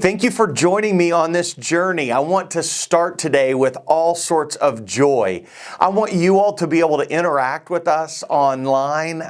thank you for joining me on this journey. I want to start today with all sorts of joy. I want you all to be able to interact with us online,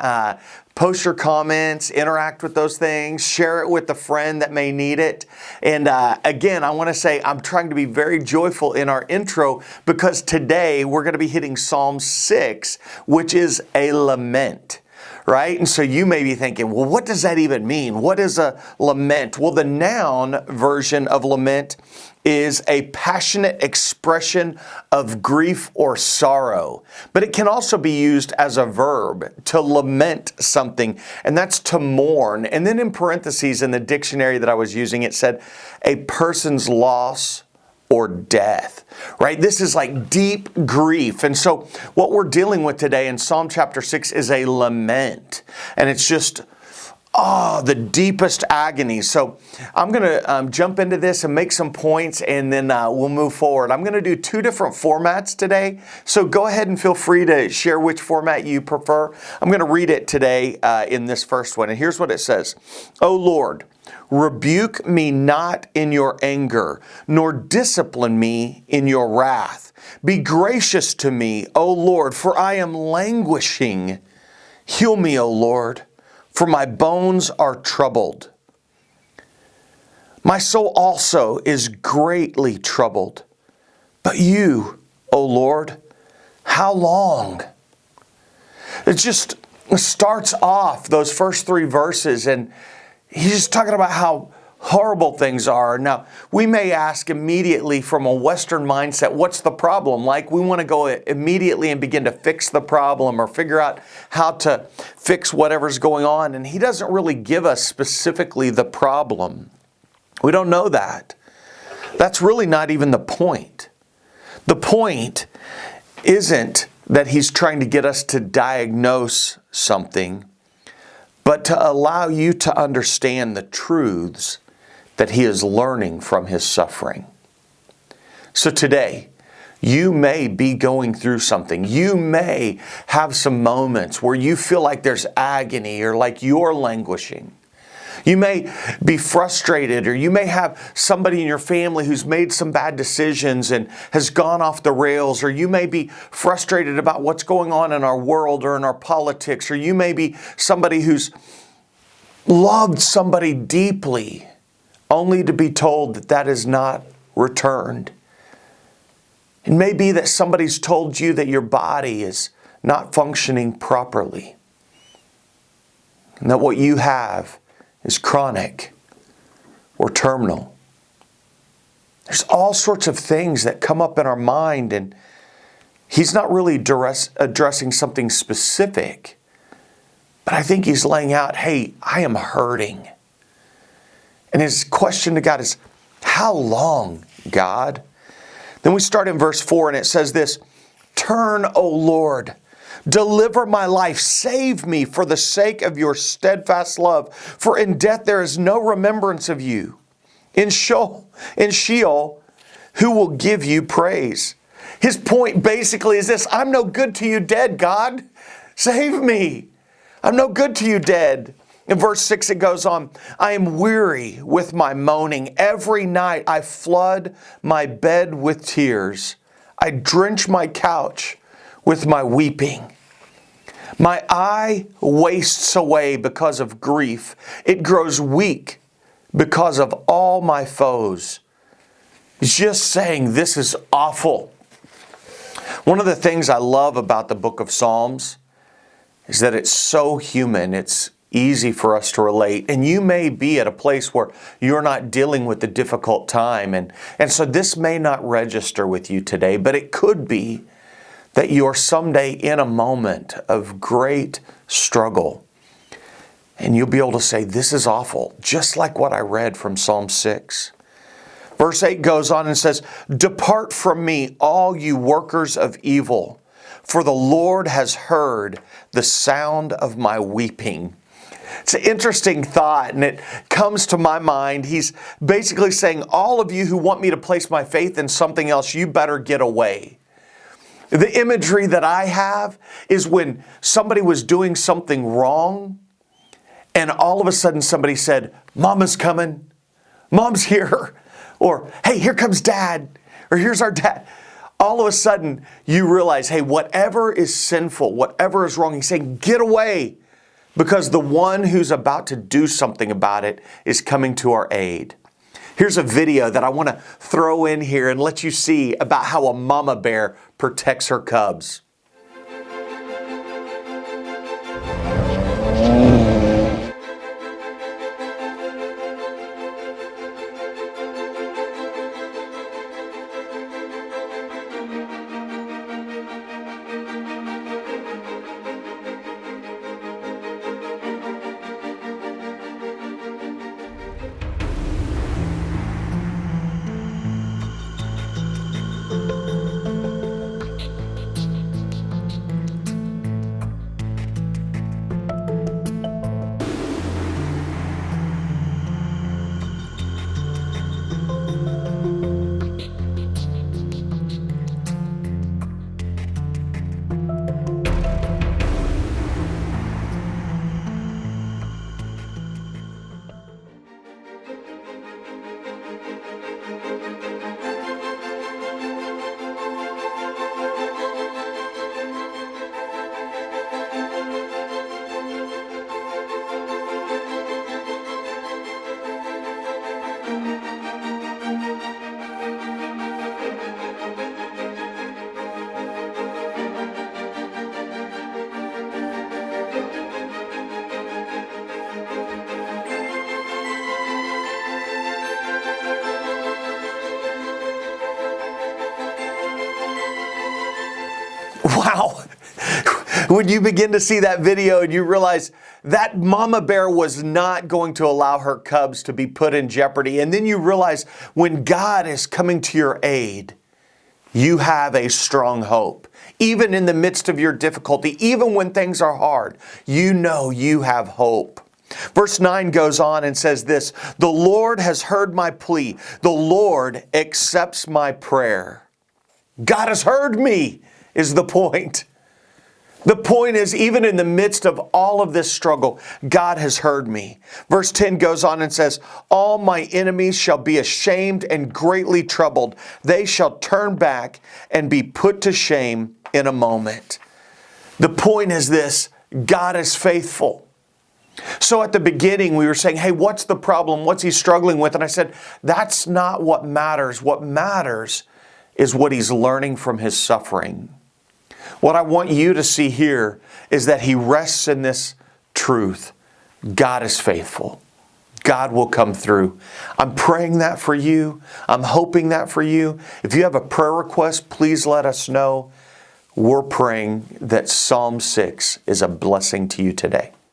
post your comments, interact with those things, share it with a friend that may need it. And again, I want to say I'm trying to be very joyful in our intro because today we're going to be hitting Psalm 6, which is a lament. Right? And so you may be thinking, well, what does that even mean? What is a lament? Well, the noun version of lament is a passionate expression of grief or sorrow. But it can also be used as a verb, to lament something, and that's to mourn. And then in parentheses in the dictionary that I was using, it said a person's loss or death, right? This is like deep grief. And so what we're dealing with today in Psalm chapter 6 is a lament. And it's just, the deepest agony. So I'm going to jump into this and make some points, and then we'll move forward. I'm going to do two different formats today. So go ahead and feel free to share which format you prefer. I'm going to read it today in this first one. And here's what it says. O Lord, rebuke me not in your anger, nor discipline me in your wrath. Be gracious to me, O Lord, for I am languishing. Heal me, O Lord, for my bones are troubled. My soul also is greatly troubled. But you, O Lord, how long? It just starts off those first three verses, and he's just talking about how horrible things are. Now, we may ask immediately from a Western mindset, what's the problem? Like we want to go immediately and begin to fix the problem or figure out how to fix whatever's going on. And he doesn't really give us specifically the problem. We don't know that. That's really not even the point. The point isn't that he's trying to get us to diagnose something, but to allow you to understand the truths that he is learning from his suffering. So today, you may be going through something. You may have some moments where you feel like there's agony or like you're languishing. You may be frustrated, or you may have somebody in your family who's made some bad decisions and has gone off the rails, or you may be frustrated about what's going on in our world or in our politics, or you may be somebody who's loved somebody deeply only to be told that that is not returned. It may be that somebody's told you that your body is not functioning properly, and that what you have is chronic or terminal. There's all sorts of things that come up in our mind, and he's not really addressing something specific, but I think he's laying out, hey, I am hurting. And his question to God is, how long, God? Then we start in verse 4, and it says this, turn, O Lord, deliver my life, save me for the sake of your steadfast love, for in death there is no remembrance of you. In Sheol, who will give you praise? His point basically is this, I'm no good to you dead, God. Save me. I'm no good to you dead. In verse 6 it goes on, I am weary with my moaning. Every night I flood my bed with tears. I drench my couch with my weeping. My eye wastes away because of grief. It grows weak because of all my foes. He's just saying this is awful. One of the things I love about the book of Psalms is that it's so human. It's easy for us to relate. And you may be at a place where you're not dealing with a difficult time. And so this may not register with you today, but it could be that you're someday in a moment of great struggle. And you'll be able to say, this is awful, just like what I read from Psalm 6. Verse 8 goes on and says, depart from me, all you workers of evil, for the Lord has heard the sound of my weeping. It's an interesting thought, and it comes to my mind. He's basically saying, all of you who want me to place my faith in something else, you better get away. The imagery that I have is when somebody was doing something wrong, and all of a sudden somebody said, Mama's coming, Mom's here. Or, hey, here comes Dad. Or here's our dad. All of a sudden, you realize, hey, whatever is sinful, whatever is wrong, he's saying, get away. Because the one who's about to do something about it is coming to our aid. Here's a video that I want to throw in here and let you see about how a mama bear protects her cubs. Wow. When you begin to see that video and you realize that mama bear was not going to allow her cubs to be put in jeopardy. And then you realize when God is coming to your aid, you have a strong hope. Even in the midst of your difficulty, even when things are hard, you know you have hope. Verse 9 goes on and says this, the Lord has heard my plea. The Lord accepts my prayer. God has heard me is the point. The point is, even in the midst of all of this struggle, God has heard me. Verse 10 goes on and says, all my enemies shall be ashamed and greatly troubled. They shall turn back and be put to shame in a moment. The point is this, God is faithful. So at the beginning, we were saying, hey, what's the problem? What's he struggling with? And I said, that's not what matters. What matters is what he's learning from his suffering. What I want you to see here is that he rests in this truth. God is faithful. God will come through. I'm praying that for you. I'm hoping that for you. If you have a prayer request, please let us know. We're praying that Psalm 6 is a blessing to you today.